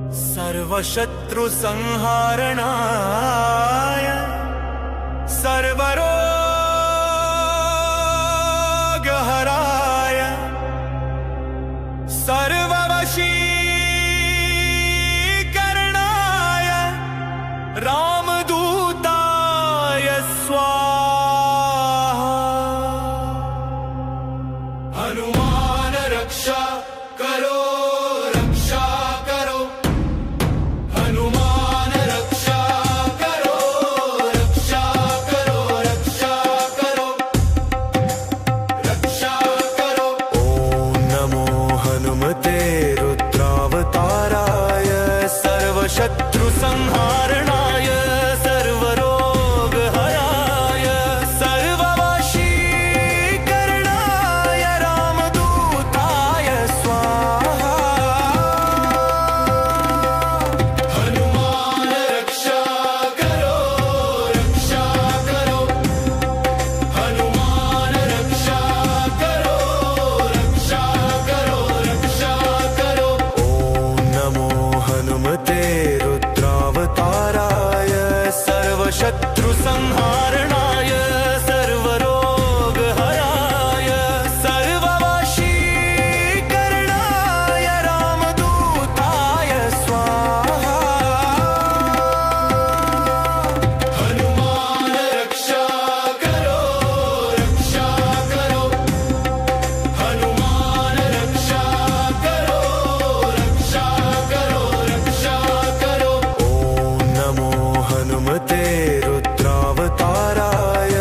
सर्वशत्रु संहारणाय सर्वरोगहराय सर्ववशीकरणाय रामदूताय स्वाहा। हनुमान रक्षा करो, रक्षा करो, हनुमान रक्षा करो, रक्षा करो, रक्षा करो, रक्षा करो। ओम नमो हनुमते रुद्रावताराय सर्वशत्रु संहारणाय सर्वरोगहराय सर्ववशीकरणाय रामदूताय स्वाहा। हनुमान रक्षा करो, रक्षा करो, हनुमान रक्षा करो, रक्षा करो, रक्षा करो। ओम नमो हनुमते रुद्रावताराय सर्वशत्रु संहारणाय सर्वरोगहराय सर्ववशीकरणाय रामदूताय स्वाहा। हनुमान रक्षा करो, रक्षा करो, हनुमान रक्षा करो, रक्षा करो, रक्षा करो। ओम नमो हनुमते रुद्रावताराय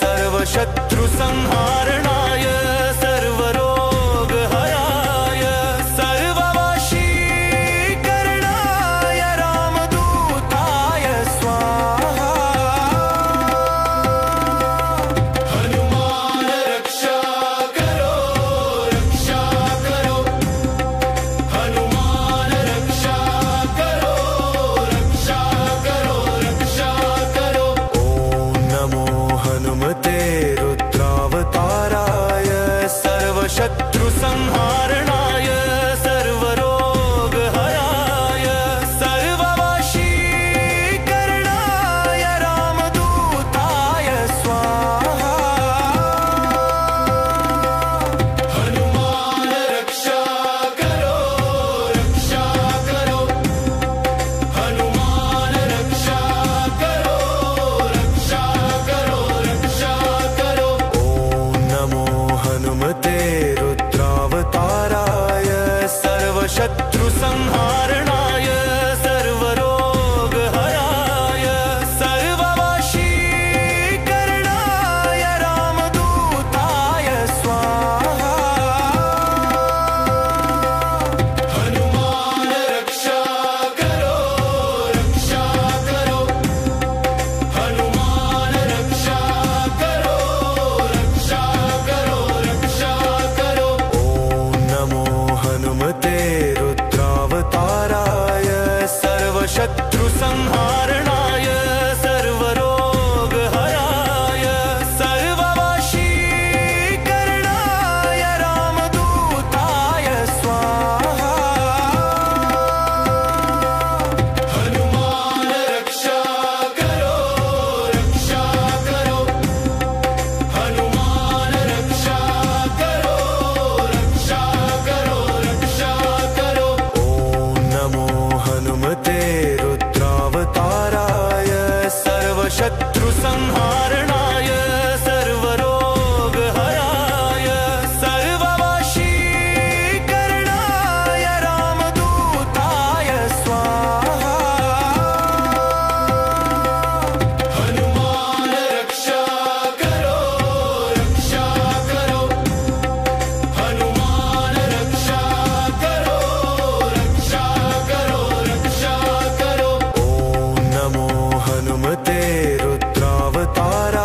सर्वशत्रु संहारणाय सर्वरोगहराय सर्ववशीकरणाय रामदूताय स्वाहा। हनुमान रक्षा करो, रक्षा करो, हनुमान रक्षा करो, रक्षा करो, रक्षा करो। ओम नमो हनुमते रुद्रावताराय सर्वशत्रु संहारणाय सर्वरोगहराय सर्ववशीकरणाय रामदूताय स्वाहा। हनुमान रक्षा करो, रक्षा करो, हनुमान रक्षा करो, रक्षा करो, रक्षा करो। ओम नमो हनुमते रुद्रावताराय सर्वशत्रु संहारणाय सर्वरोगहराय सर्ववशीकरणाय रामदूताय स्वाहा। हनुमान रक्षा करो, रक्षा करो, हनुमान रक्षा करो, रक्षा करो, रक्षा करो। ओम नमो हनुमते रुद्रावताराय सर्वशत्रु संहारणाय सर्वरोगहराय सर्ववशीकरणाय रामदूताय स्वाहा। हनुमान रक्षा करो, रक्षा करो, हनुमान रक्षा करो, रक्षा करो, रक्षा करो। ओम नमो हनुमते रुद्रावताराय सर्वशत्रु संहारणाय सर्वरोगहराय सर्ववशीकरणाय रामदूताय स्वाहा। हनुमान रक्षा करो, रक्षा करो, हनुमान रक्षा करो, रक्षा करो, रक्षा करो। ओम नमो हनुमते रुद्रावताराय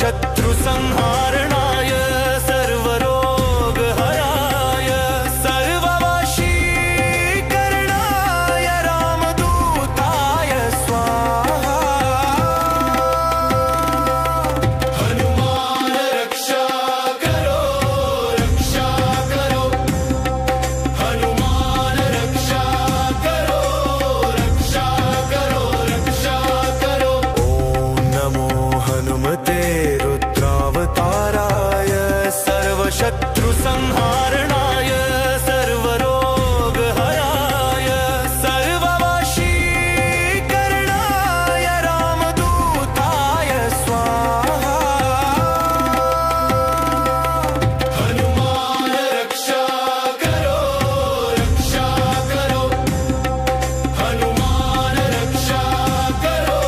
सर्वशत्रुसंहारणाय सर्वरोगहराय सर्ववशीकरणाय रामदूताय स्वाहा। हनुमान रक्षा करो रक्षा करो, हनुमान रक्षा करो रक्षा करो रक्षा करो। ओम नमो हनुमते रुद्रावताराय सर्वशत्रुसंहारणाय सर्वरोगहराय सर्ववशीकरणाय रामदूताय स्वाहा। हनुमान रक्षा करो रक्षा करो, हनुमान रक्षा करो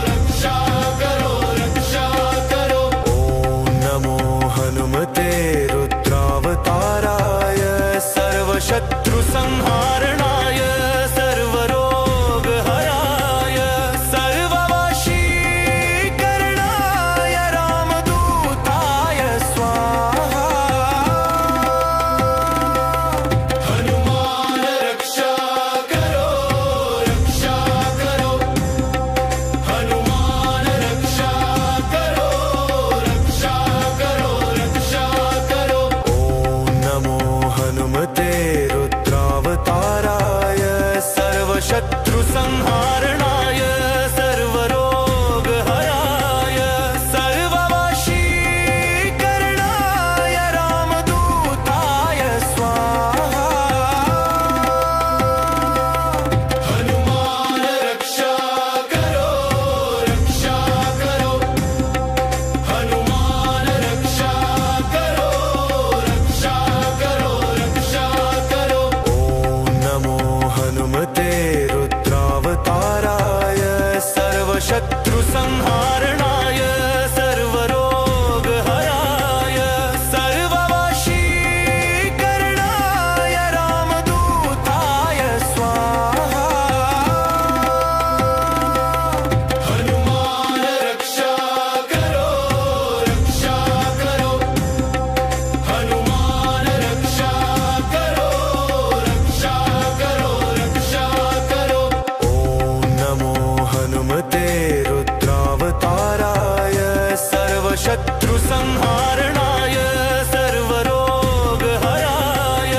रक्षा करो रक्षा करो। ओम नमो हनुमते रुद्रावताराय सर्वशत्रुसंहारणाय सर्वरोगहराय सर्ववशीकरणाय रामदूताय स्वाहा। हनुमान रक्षा करो रक्षा करो, हनुमान रक्षा करो रक्षा करो रक्षा करो। ओम नमो हनुमते रुद्रावताराय सर्वशत्रुसंहारणाय सर्वरोगहराय सर्ववशीकरणाय रामदूताय स्वाहा। हनुमान रक्षा करो रक्षा करो, हनुमान रक्षा करो रक्षा करो रक्षा करो। ओम नमो हनुमते रुद्रावताराय सर्वशत्रुसंहारणाय सर्वरोगहराय सर्ववशीकरणाय रामदूताय स्वाहा। हनुमान रक्षा करो रक्षा करो, हनुमान रक्षा करो रक्षा करो रक्षा करो। ओम नमो हनुमते रुद्रावताराय सर्वशत्रुसंहारणाय सर्वरोगहराय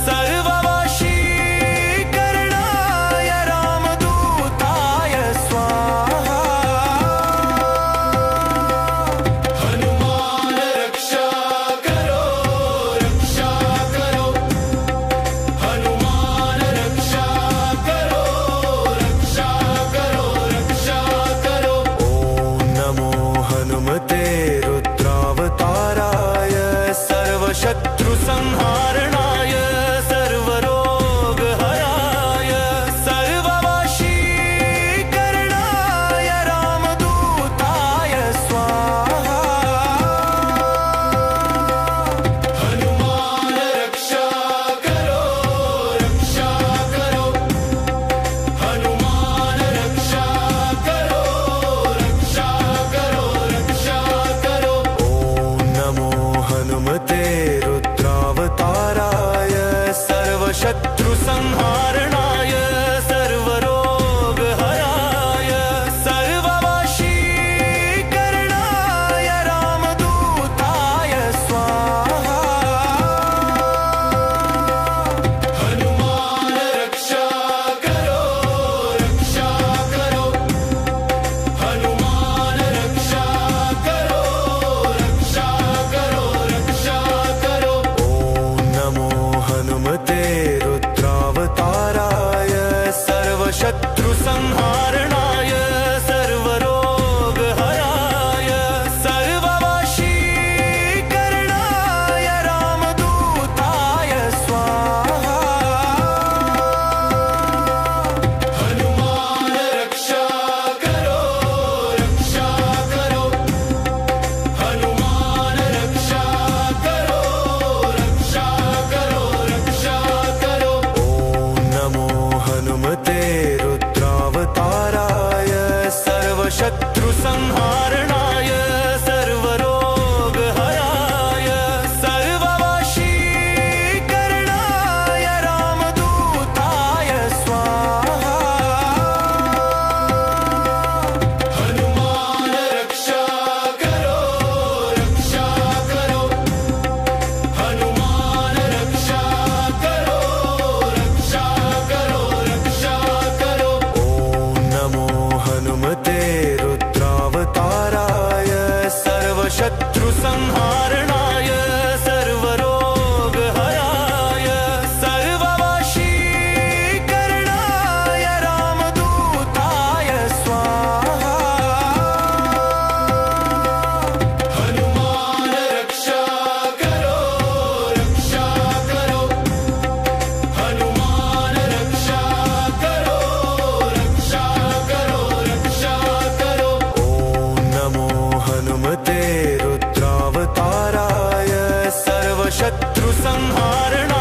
सर्ववशीकरणाय रामदूताय स्वाहा। हनुमान रक्षा करो रक्षा करो, हनुमान रक्षा करो रक्षा करो रक्षा करो। ओम नमो हनुमते रुद्रावताराय सर्वशत्रुसंहारणाय सर्वरोगहराय सर्ववशीकरणाय रामदूताय स्वाहा। हनुमान रक्षा करो रक्षा करो, हनुमान रक्षा करो रक्षा करो रक्षा करो। ओम नमो हनुमते रुद्रावताराय सर्वशत्रुसंहारणाय सर्वरोगहराय सर्ववशीकरणाय रामदूताय स्वाहा। हनुमान रक्षा करो रक्षा करो, हनुमान रक्षा करो रक्षा करो रक्षा करो। ओम नमो हनुमते रुद्रावताराय सर्वशत्रुसंहारणाय सर्वरोगहराय सर्ववशीकरणाय रामदूताय स्वाहा। हनुमान रक्षा करो रक्षा करो, हनुमान रक्षा करो रक्षा करो रक्षा करो। ओम नमो हनुमते रुद्रावताराय सर्वशत्रुसंहारणाय सर्व शत्रु संहारणा